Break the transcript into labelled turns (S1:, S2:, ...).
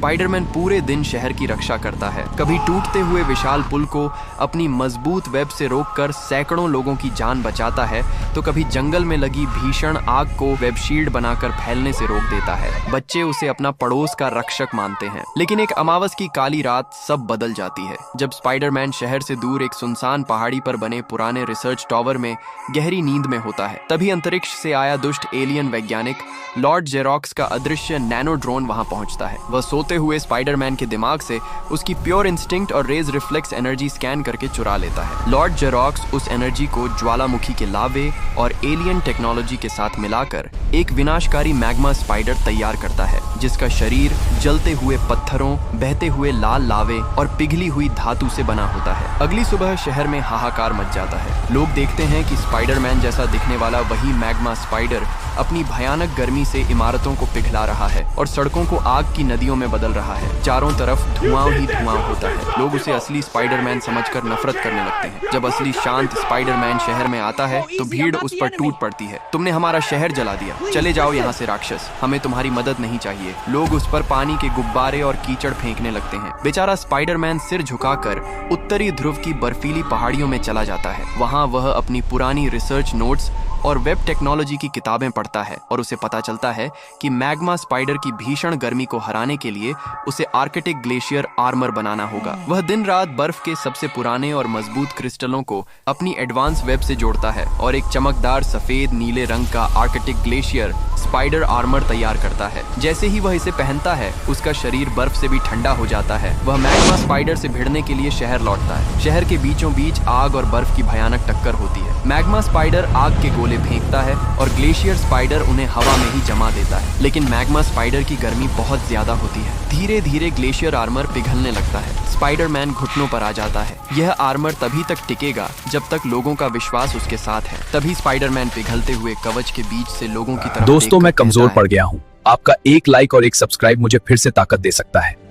S1: Spiderman पूरे दिन शहर की रक्षा करता है, कभी टूटते हुए विशाल पुल को अपनी मजबूत वेब से रोककर सैकड़ों लोगों की जान बचाता है, तो कभी जंगल में लगी भीषण आग को वेब शील्ड बनाकर फैलने से रोक देता है। बच्चे उसे अपना पड़ोस का रक्षक मानते हैं। लेकिन एक अमावस की काली रात सब बदल जाती है, जब स्पाइडरमैन शहर से दूर एक सुनसान पहाड़ी पर बने पुराने रिसर्च टावर में गहरी नींद में होता है। तभी अंतरिक्ष से आया दुष्ट एलियन वैज्ञानिक लॉर्ड जेरोक्स का अदृश्य नैनो ड्रोन वहां पहुंचता है। वह सोते हुए स्पाइडरमैन के दिमाग से उसकी प्योर इंस्टिंक्ट और रेज रिफ्लेक्स एनर्जी स्कैन करके चुरा लेता है। लॉर्ड जेरोक्स उस एनर्जी को ज्वालामुखी के लावे और एलियन टेक्नोलॉजी के साथ मिलाकर एक विनाशकारी मैग्मा स्पाइडर तैयार करता है, जिसका शरीर जलते हुए पत्थरों, बहते हुए लाल लावे और पिघली हुई धातु से बना होता है। अगली सुबह शहर में हाहाकार मच जाता है। लोग देखते हैं कि स्पाइडरमैन जैसा दिखने वाला वही मैग्मा स्पाइडर अपनी भयानक गर्मी से इमारतों को पिघला रहा है और सड़कों को आग की नदियों में बदल रहा है। चारों तरफ धुआं ही धुआं होता है। लोग उसे असली स्पाइडरमैन समझकर नफरत करने लगते हैं। जब असली शांत स्पाइडरमैन शहर में आता है तो भीड़ उस पर टूट पड़ती है। तुमने हमारा शहर जला दिया, चले जाओ यहाँ से राक्षस, हमें तुम्हारी मदद नहीं चाहिए। लोग उस पर पानी के गुब्बारे और कीचड़ फेंकने लगते हैं। बेचारा स्पाइडरमैन सिर झुकाकर उत्तरी ध्रुव की बर्फीली पहाड़ियों में चला जाता है। वहाँ वह अपनी पुरानी रिसर्च नोट्स और वेब टेक्नोलॉजी की किताबें पढ़ता है और उसे पता चलता है कि मैग्मा स्पाइडर की भीषण गर्मी को हराने के लिए उसे आर्कटिक ग्लेशियर आर्मर बनाना होगा। वह दिन रात बर्फ के सबसे पुराने और मजबूत क्रिस्टलों को अपनी एडवांस वेब से जोड़ता है और एक चमकदार सफेद नीले रंग का आर्कटिक ग्लेशियर स्पाइडर आर्मर तैयार करता है। जैसे ही वह इसे पहनता है, उसका शरीर बर्फ से भी ठंडा हो जाता है। वह मैग्मा स्पाइडर से भिड़ने के लिए शहर लौटता है। शहर के बीचों बीच आग और बर्फ की भयानक टक्कर होती है। मैग्मा स्पाइडर आग के गोले फेंकता है और ग्लेशियर स्पाइडर उन्हें हवा में ही जमा देता है। लेकिन मैग्मा स्पाइडर की गर्मी बहुत ज्यादा होती है। धीरे धीरे ग्लेशियर आर्मर पिघलने लगता है। स्पाइडरमैन घुटनों पर आ जाता है। यह आर्मर तभी तक टिकेगा जब तक लोगों का विश्वास उसके साथ है। तभी स्पाइडरमैन पिघलते हुए कवच के बीच से लोगों की तरफ
S2: दोस्तों, मैं कमजोर पड़ गया हूँ। आपका एक लाइक और एक सब्सक्राइब मुझे फिर से ताकत दे सकता है।